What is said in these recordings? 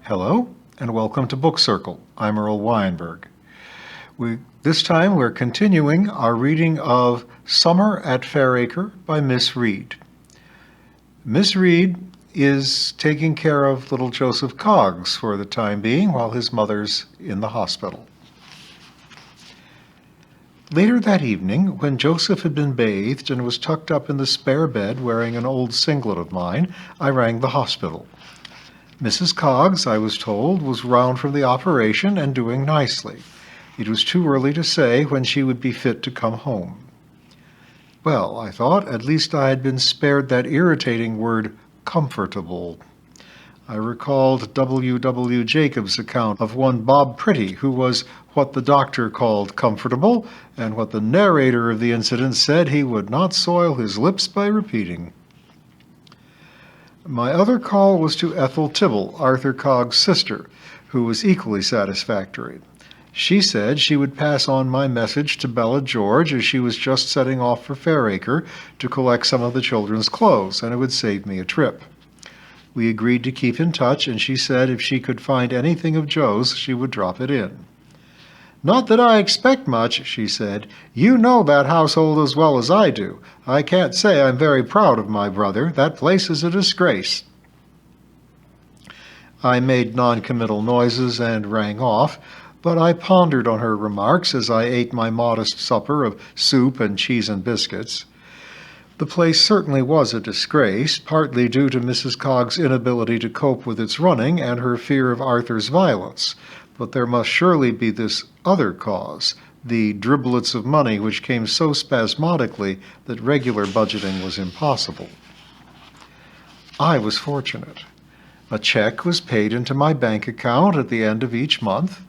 Hello, and welcome to Book Circle. I'm Earl Weinberg. This time we're continuing our reading of Summer at Fairacre by Miss Reed. Miss Reed is taking care of little Joseph Coggs for the time being while his mother's in the hospital. Later that evening, when Joseph had been bathed and was tucked up in the spare bed wearing an old singlet of mine, I rang the hospital. Mrs. Coggs, I was told, was round from the operation and doing nicely. It was too early to say when she would be fit to come home. Well, I thought, at least I had been spared that irritating word, comfortable. I recalled W. W. Jacobs' account of one Bob Pretty, who was what the doctor called comfortable, and what the narrator of the incident said he would not soil his lips by repeating. My other call was to Ethel Tibble, Arthur Coggs' sister, who was equally satisfactory. She said she would pass on my message to Bella George as she was just setting off for Fairacre to collect some of the children's clothes, and it would save me a trip. We agreed to keep in touch, and she said if she could find anything of Joe's, she would drop it in. "Not that I expect much," she said. "You know that household as well as I do. I can't say I'm very proud of my brother. That place is a disgrace." I made non-committal noises and rang off, but I pondered on her remarks as I ate my modest supper of soup and cheese and biscuits. The place certainly was a disgrace, partly due to Mrs. Coggs' inability to cope with its running and her fear of Arthur's violence. But there must surely be this other cause, the driblets of money which came so spasmodically that regular budgeting was impossible. I was fortunate. A check was paid into my bank account at the end of each month.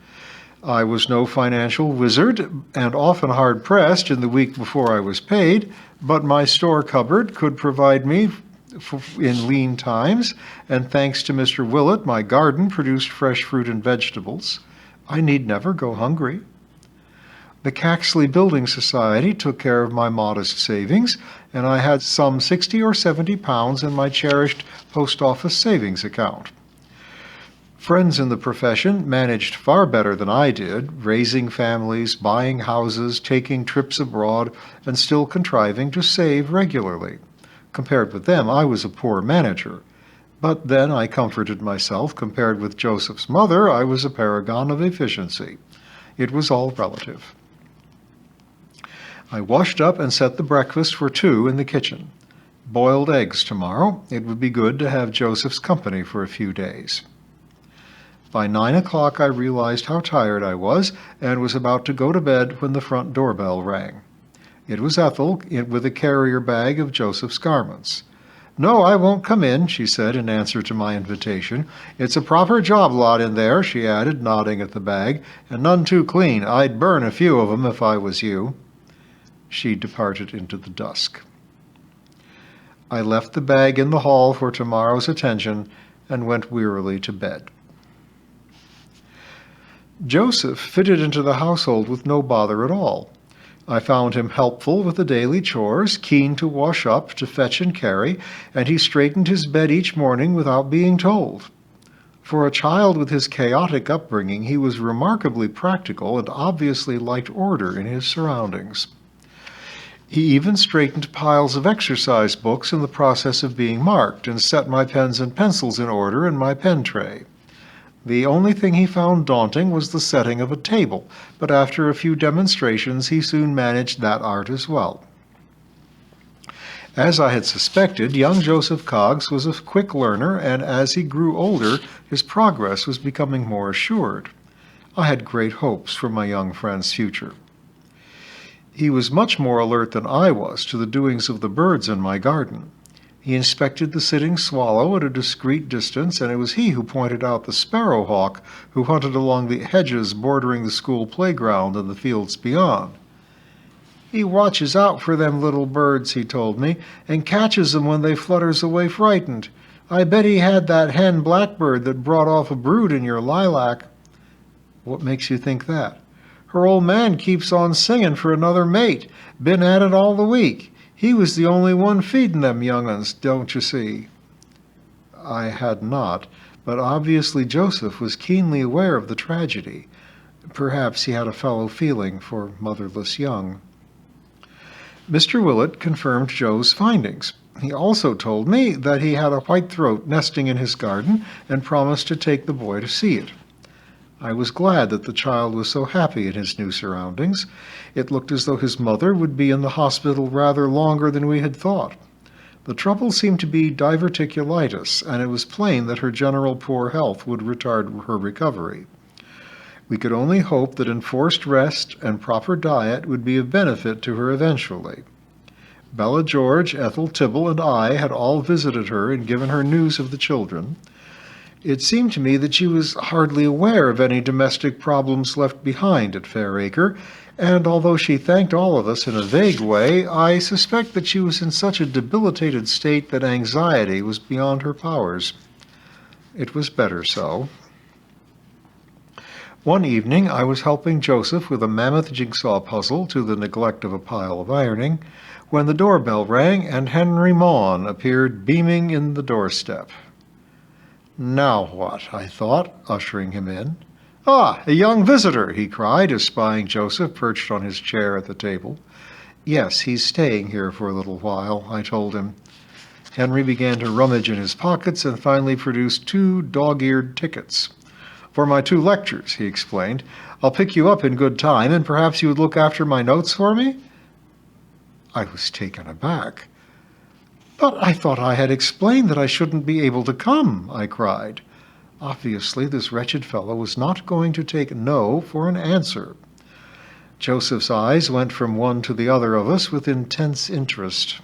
I was no financial wizard and often hard-pressed in the week before I was paid, but my store cupboard could provide me in lean times, and thanks to Mr. Willett, my garden produced fresh fruit and vegetables. I need never go hungry. The Caxley Building Society took care of my modest savings, and I had some 60 or 70 pounds in my cherished post office savings account. Friends in the profession managed far better than I did, raising families, buying houses, taking trips abroad, and still contriving to save regularly. Compared with them, I was a poor manager. But then I comforted myself. Compared with Joseph's mother, I was a paragon of efficiency. It was all relative. I washed up and set the breakfast for 2 in the kitchen. Boiled eggs tomorrow. It would be good to have Joseph's company for a few days. By 9 o'clock, I realized how tired I was and was about to go to bed when the front doorbell rang. It was Ethel with a carrier bag of Joseph's garments. "No, I won't come in," she said in answer to my invitation. "It's a proper job lot in there," she added, nodding at the bag, "and none too clean. I'd burn a few of 'em if I was you." She departed into the dusk. I left the bag in the hall for tomorrow's attention and went wearily to bed. Joseph fitted into the household with no bother at all. I found him helpful with the daily chores, keen to wash up, to fetch and carry, and he straightened his bed each morning without being told. For a child with his chaotic upbringing, he was remarkably practical and obviously liked order in his surroundings. He even straightened piles of exercise books in the process of being marked and set my pens and pencils in order in my pen tray. The only thing he found daunting was the setting of a table, but after a few demonstrations he soon managed that art as well. As I had suspected, young Joseph Coggs was a quick learner, and as he grew older, his progress was becoming more assured. I had great hopes for my young friend's future. He was much more alert than I was to the doings of the birds in my garden. He inspected the sitting swallow at a discreet distance, and it was he who pointed out the sparrowhawk who hunted along the hedges bordering the school playground and the fields beyond. "He watches out for them little birds," he told me, "and catches 'em when they flutters away frightened. I bet he had that hen blackbird that brought off a brood in your lilac." "What makes you think that?" "Her old man keeps on singing for another mate. Been at it all the week. He was the only one feeding them young'uns, don't you see?" I had not, but obviously Joseph was keenly aware of the tragedy. Perhaps he had a fellow feeling for motherless young. Mr. Willett confirmed Joe's findings. He also told me that he had a white throat nesting in his garden and promised to take the boy to see it. I was glad that the child was so happy in his new surroundings. It looked as though his mother would be in the hospital rather longer than we had thought. The trouble seemed to be diverticulitis, and it was plain that her general poor health would retard her recovery. We could only hope that enforced rest and proper diet would be of benefit to her eventually. Bella George, Ethel Tibble, and I had all visited her and given her news of the children. It seemed to me that she was hardly aware of any domestic problems left behind at Fairacre, and although she thanked all of us in a vague way, I suspect that she was in such a debilitated state that anxiety was beyond her powers. It was better so. One evening I was helping Joseph with a mammoth jigsaw puzzle to the neglect of a pile of ironing, when the doorbell rang and Henry Mawne appeared beaming in the doorstep. "Now what?" I thought, ushering him in. "Ah, a young visitor," he cried, espying Joseph perched on his chair at the table. "Yes, he's staying here for a little while," I told him. Henry began to rummage in his pockets and finally produced 2 dog-eared tickets. "For my 2 lectures," he explained. "I'll pick you up in good time, and perhaps you would look after my notes for me?" I was taken aback. "But I thought I had explained that I shouldn't be able to come," I cried. Obviously, this wretched fellow was not going to take no for an answer. Joseph's eyes went from one to the other of us with intense interest.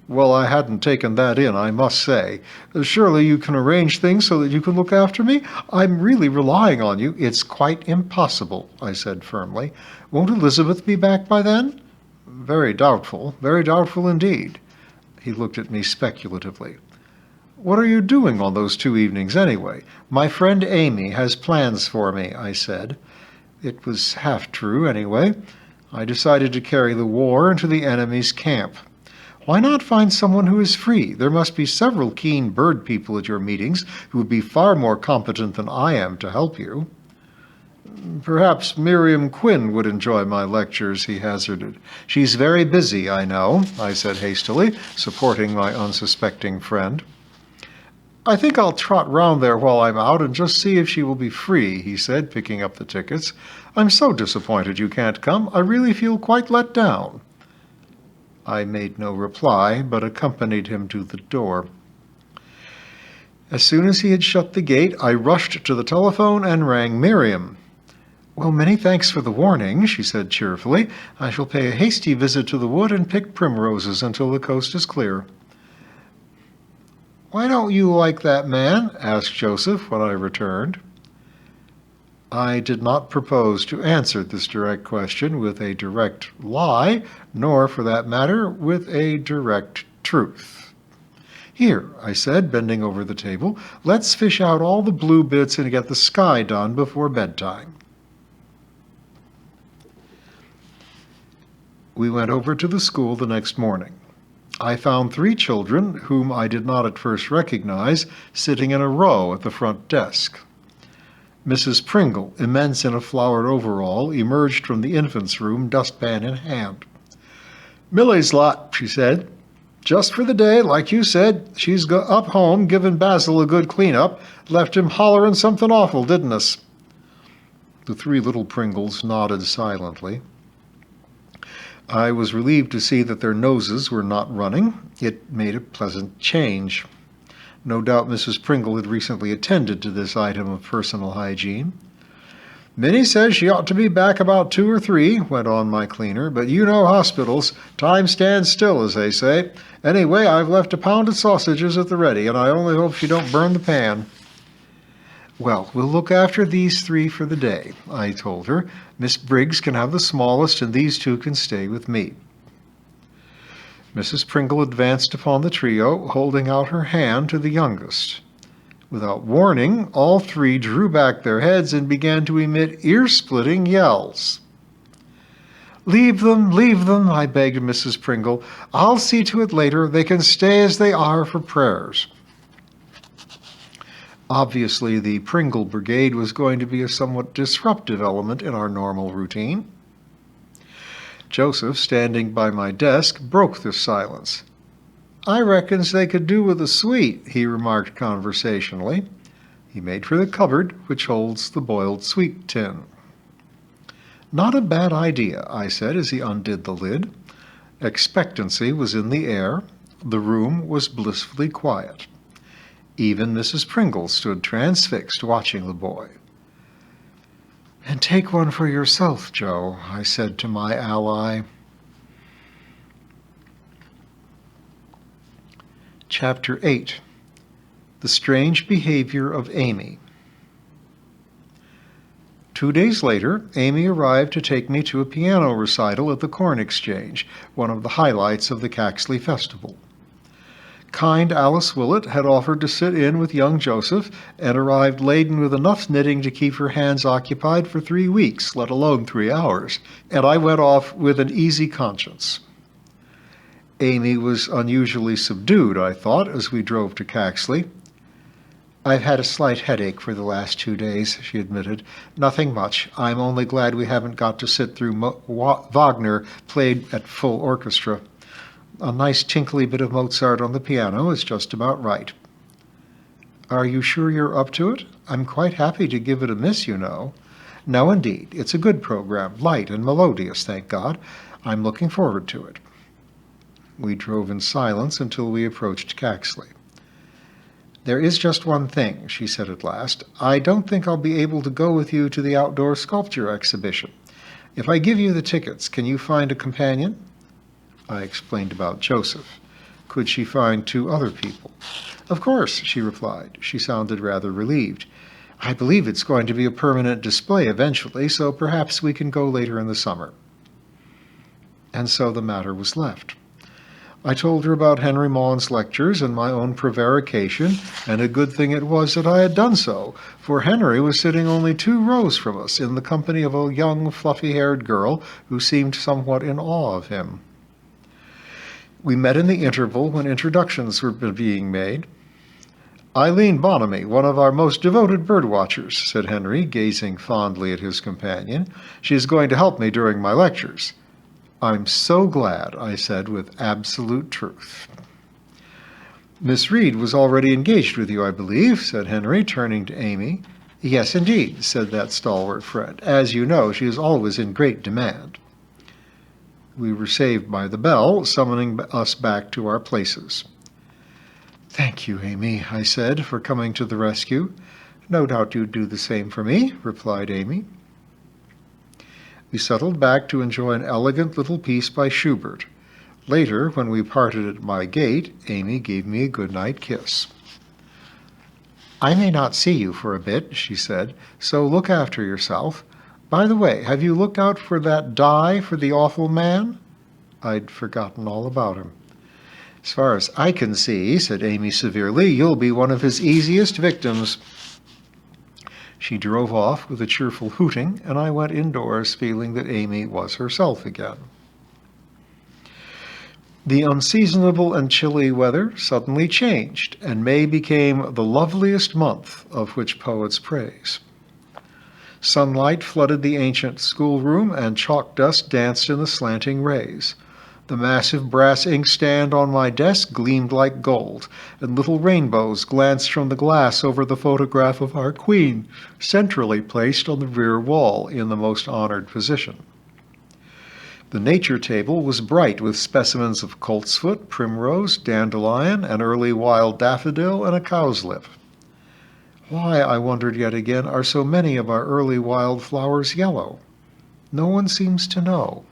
"Well, I hadn't taken that in, I must say. Surely you can arrange things so that you can look after me? I'm really relying on you." "It's quite impossible," I said firmly. "Won't Elizabeth be back by then?" Very doubtful indeed." He looked at me speculatively. "What are you doing on those 2 evenings, anyway?" "My friend Amy has plans for me," I said. It was half true, anyway. I decided to carry the war into the enemy's camp. Why not find someone who is free? There must be several keen bird people at your meetings who would be far more competent than I am to help you. "Perhaps Miriam Quinn would enjoy my lectures," he hazarded. "She's very busy, I know," I said hastily, supporting my unsuspecting friend. "I think I'll trot round there while I'm out and just see if she will be free," he said, picking up the tickets. "I'm so disappointed you can't come. I really feel quite let down." I made no reply, but accompanied him to the door. As soon as he had shut the gate, I rushed to the telephone and rang Miriam. "Well, many thanks for the warning," she said cheerfully. "I shall pay a hasty visit to the wood and pick primroses until the coast is clear." "Why don't you like that man?" asked Joseph when I returned. I did not propose to answer this direct question with a direct lie, nor, for that matter, with a direct truth. "Here," I said, bending over the table, "let's fish out all the blue bits and get the sky done before bedtime." We went over to the school the next morning. I found 3 children, whom I did not at first recognize, sitting in a row at the front desk. Mrs. Pringle, immense in a flowered overall, emerged from the infants' room, dustpan in hand. "Millie's lot," she said. "Just for the day, like you said. She's up home giving Basil a good clean-up. Left him hollerin' something awful, didn't us?" The 3 little Pringles nodded silently. I was relieved to see that their noses were not running. It made a pleasant change. No doubt Mrs. Pringle had recently attended to this item of personal hygiene. "Minnie says she ought to be back about 2 or 3, went on my cleaner, "but you know hospitals. Time stands still, as they say. Anyway, I've left a pound of sausages at the ready, and I only hope she don't burn the pan." "Well, we'll look after these 3 for the day," I told her. "Miss Briggs can have the smallest, and these 2 can stay with me." Mrs. Pringle advanced upon the trio, holding out her hand to the youngest. Without warning, all three drew back their heads and began to emit ear-splitting yells. Leave them, I begged Mrs. Pringle. I'll see to it later. They can stay as they are for prayers. Obviously, the Pringle Brigade was going to be a somewhat disruptive element in our normal routine. Joseph, standing by my desk, broke this silence. I reckons they could do with a sweet, he remarked conversationally. He made for the cupboard, which holds the boiled sweet tin. Not a bad idea, I said as he undid the lid. Expectancy was in the air. The room was blissfully quiet. Even Mrs. Pringle stood transfixed, watching the boy. And take one for yourself, Joe, I said to my ally. Chapter 8. The Strange Behavior of Amy. 2 days later, Amy arrived to take me to a piano recital at the Corn Exchange, one of the highlights of the Caxley Festival. Kind Alice Willett had offered to sit in with young Joseph and arrived laden with enough knitting to keep her hands occupied for 3 weeks, let alone 3 hours, and I went off with an easy conscience. Amy was unusually subdued, I thought, as we drove to Caxley. I've had a slight headache for the last 2 days, she admitted. Nothing much. I'm only glad we haven't got to sit through Wagner played at full orchestra. A nice tinkly bit of Mozart on the piano is just about right. Are you sure you're up to it? I'm quite happy to give it a miss, you know. No, indeed. It's a good program, light and melodious, thank God. I'm looking forward to it. We drove in silence until we approached Caxley. There is just one thing, she said at last. I don't think I'll be able to go with you to the outdoor sculpture exhibition. If I give you the tickets, can you find a companion? I explained about Joseph. Could she find 2 other people? Of course, she replied. She sounded rather relieved. I believe it's going to be a permanent display eventually, so perhaps we can go later in the summer. And so the matter was left. I told her about Henry Mawne's lectures and my own prevarication, and a good thing it was that I had done so, for Henry was sitting only 2 rows from us in the company of a young, fluffy-haired girl who seemed somewhat in awe of him. We met in the interval when introductions were being made. Eileen Bonamy, one of our most devoted bird-watchers, said Henry, gazing fondly at his companion. She is going to help me during my lectures. I'm so glad, I said with absolute truth. Miss Reed was already engaged with you, I believe, said Henry, turning to Amy. Yes, indeed, said that stalwart friend. As you know, she is always in great demand. We were saved by the bell, summoning us back to our places. Thank you, Amy, I said, for coming to the rescue. No doubt you'd do the same for me, replied Amy. We settled back to enjoy an elegant little piece by Schubert. Later, when we parted at my gate, Amy gave me a good-night kiss. I may not see you for a bit, she said, so look after yourself. By the way, have you looked out for that die for the awful man? I'd forgotten all about him. As far as I can see, said Amy severely, you'll be one of his easiest victims. She drove off with a cheerful hooting, and I went indoors feeling that Amy was herself again. The unseasonable and chilly weather suddenly changed, and May became the loveliest month of which poets praise. Sunlight flooded the ancient schoolroom, and chalk dust danced in the slanting rays. The massive brass inkstand on my desk gleamed like gold, and little rainbows glanced from the glass over the photograph of our queen, centrally placed on the rear wall in the most honored position. The nature table was bright with specimens of coltsfoot, primrose, dandelion, an early wild daffodil, and a cowslip. Why, I wondered yet again, are so many of our early wild flowers yellow? No one seems to know.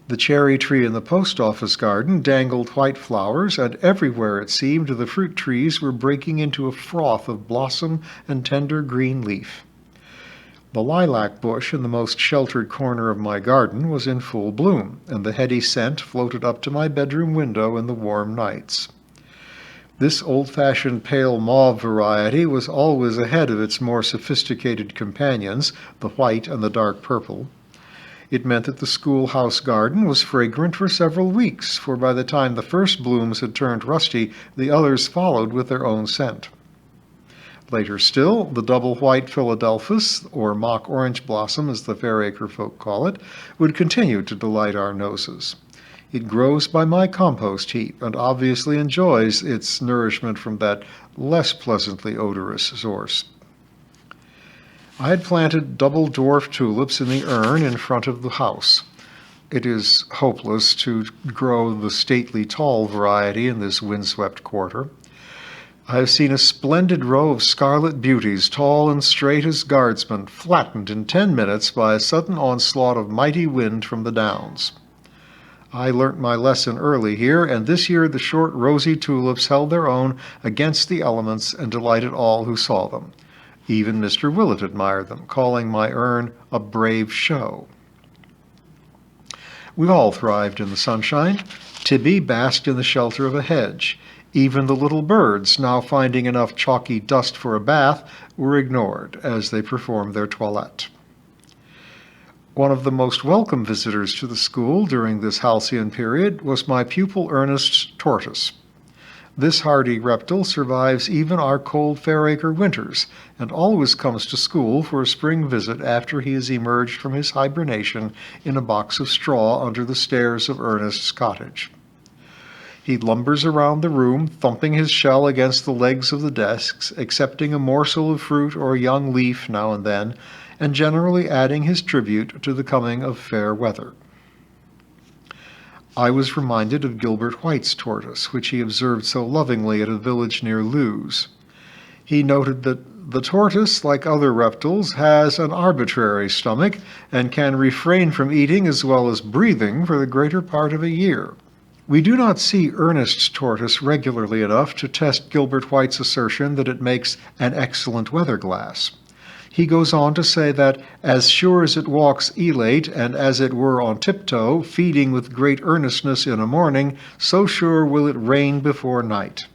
The cherry tree in the post office garden dangled white flowers, and everywhere it seemed the fruit trees were breaking into a froth of blossom and tender green leaf. The lilac bush in the most sheltered corner of my garden was in full bloom, and the heady scent floated up to my bedroom window in the warm nights. This old-fashioned pale mauve variety was always ahead of its more sophisticated companions, the white and the dark purple. It meant that the schoolhouse garden was fragrant for several weeks, for by the time the first blooms had turned rusty, the others followed with their own scent. Later still, the double white Philadelphus, or mock orange blossom as the Fairacre folk call it, would continue to delight our noses. It grows by my compost heap and obviously enjoys its nourishment from that less pleasantly odorous source. I had planted double dwarf tulips in the urn in front of the house. It is hopeless to grow the stately tall variety in this windswept quarter. I have seen a splendid row of scarlet beauties, tall and straight as guardsmen, flattened in 10 minutes by a sudden onslaught of mighty wind from the downs. I learnt my lesson early here, and this year the short rosy tulips held their own against the elements and delighted all who saw them. Even Mr. Willett admired them, calling my urn a brave show. We all thrived in the sunshine. Tibby basked in the shelter of a hedge. Even the little birds, now finding enough chalky dust for a bath, were ignored as they performed their toilette. One of the most welcome visitors to the school during this halcyon period was my pupil Ernest's tortoise. This hardy reptile survives even our cold Fairacre winters, and always comes to school for a spring visit after he has emerged from his hibernation in a box of straw under the stairs of Ernest's cottage. He lumbers around the room, thumping his shell against the legs of the desks, accepting a morsel of fruit or a young leaf now and then, and generally adding his tribute to the coming of fair weather. I was reminded of Gilbert White's tortoise, which he observed so lovingly at a village near Lewes. He noted that the tortoise, like other reptiles, has an arbitrary stomach and can refrain from eating as well as breathing for the greater part of a year. We do not see Ernest's tortoise regularly enough to test Gilbert White's assertion that it makes an excellent weather glass. He goes on to say that, as sure as it walks elate and as it were on tiptoe, feeding with great earnestness in a morning, so sure will it rain before night.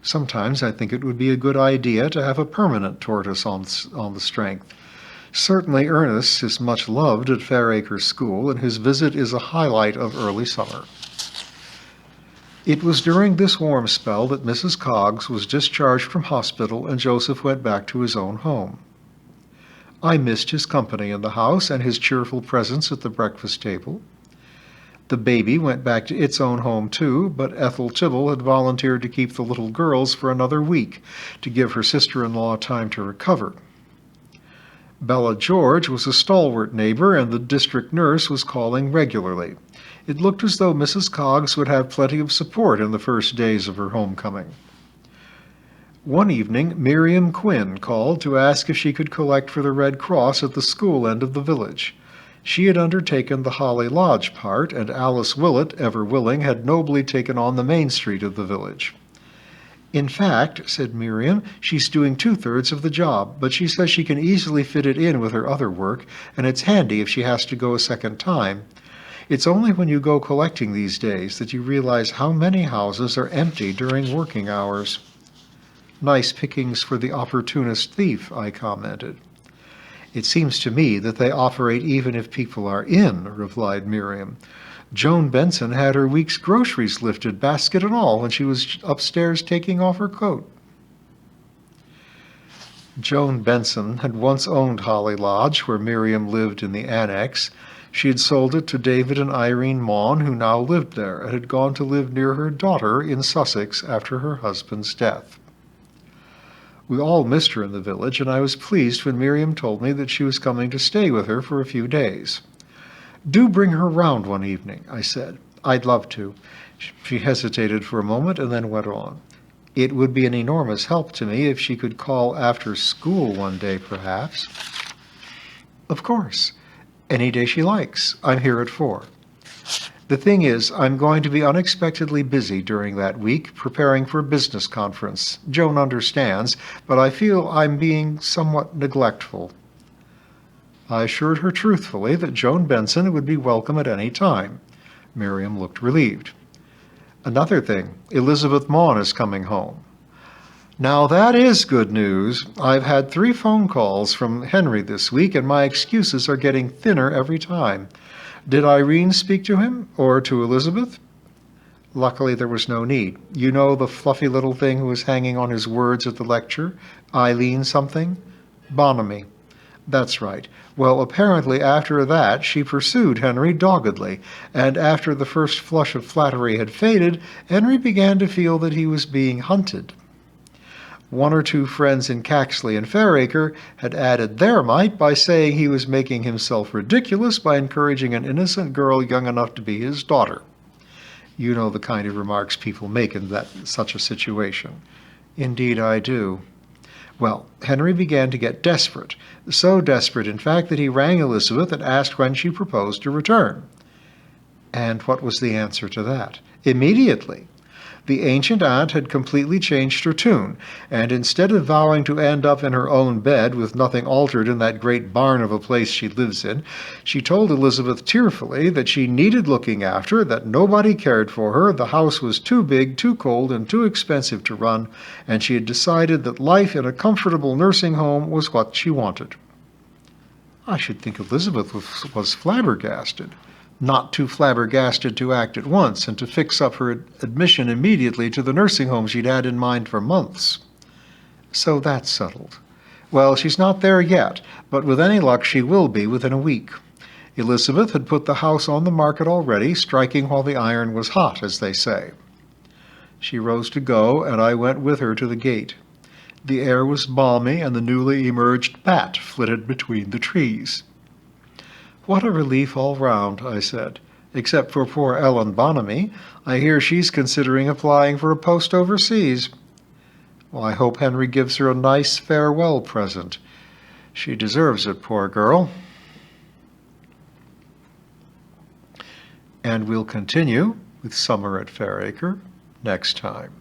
Sometimes I think it would be a good idea to have a permanent tortoise on the strength. Certainly Ernest is much loved at Fairacre School, and his visit is a highlight of early summer. It was during this warm spell that Mrs. Coggs was discharged from hospital and Joseph went back to his own home. I missed his company in the house and his cheerful presence at the breakfast table. The baby went back to its own home too, but Ethel Tibble had volunteered to keep the little girls for another week, to give her sister-in-law time to recover. Bella George was a stalwart neighbor, and the district nurse was calling regularly. It looked as though Mrs. Coggs would have plenty of support in the first days of her homecoming. One evening, Miriam Quinn called to ask if she could collect for the Red Cross at the school end of the village. She had undertaken the Holly Lodge part, and Alice Willett, ever willing, had nobly taken on the main street of the village. In fact, said Miriam, she's doing 2/3 of the job, but she says she can easily fit it in with her other work, and it's handy if she has to go a second time. It's only when you go collecting these days that you realize how many houses are empty during working hours. Nice pickings for the opportunist thief, I commented. It seems to me that they operate even if people are in, replied Miriam. Joan Benson had her week's groceries lifted, basket and all, when she was upstairs taking off her coat. Joan Benson had once owned Holly Lodge, where Miriam lived in the annex. She had sold it to David and Irene Mawne, who now lived there, and had gone to live near her daughter in Sussex after her husband's death. We all missed her in the village, and I was pleased when Miriam told me that she was coming to stay with her for a few days. Do bring her round one evening, I said. I'd love to. She hesitated for a moment and then went on. It would be an enormous help to me if she could call after school one day, perhaps. Of course. Any day she likes. I'm here at 4. The thing is, I'm going to be unexpectedly busy during that week, preparing for a business conference. Joan understands, but I feel I'm being somewhat neglectful. I assured her truthfully that Joan Benson would be welcome at any time. Miriam looked relieved. Another thing, Elizabeth Mawne is coming home. Now that is good news. I've had 3 phone calls from Henry this week, and my excuses are getting thinner every time. Did Irene speak to him, or to Elizabeth? Luckily, there was no need. You know the fluffy little thing who was hanging on his words at the lecture? Eileen something? Bonamy. That's right. Well, apparently after that she pursued Henry doggedly, and after the first flush of flattery had faded, Henry began to feel that he was being hunted. 1 or 2 friends in Caxley and Fairacre had added their mite by saying he was making himself ridiculous by encouraging an innocent girl young enough to be his daughter. You know the kind of remarks people make in such a situation. Indeed I do. Well, Henry began to get desperate, so desperate, in fact, that he rang Elizabeth and asked when she proposed to return. And what was the answer to that? Immediately. The ancient aunt had completely changed her tune, and instead of vowing to end up in her own bed with nothing altered in that great barn of a place she lives in, she told Elizabeth tearfully that she needed looking after, that nobody cared for her, the house was too big, too cold, and too expensive to run, and she had decided that life in a comfortable nursing home was what she wanted. I should think Elizabeth was flabbergasted. Not too flabbergasted to act at once and to fix up her admission immediately to the nursing home she'd had in mind for months. So that's settled. Well, she's not there yet, but with any luck she will be within a week. Elizabeth had put the house on the market already, striking while the iron was hot, as they say. She rose to go, and I went with her to the gate. The air was balmy, and the newly emerged bat flitted between the trees. What a relief all round, I said. Except for poor Ellen Bonamy. I hear she's considering applying for a post overseas. Well, I hope Henry gives her a nice farewell present. She deserves it, poor girl. And we'll continue with Summer at Fairacre next time.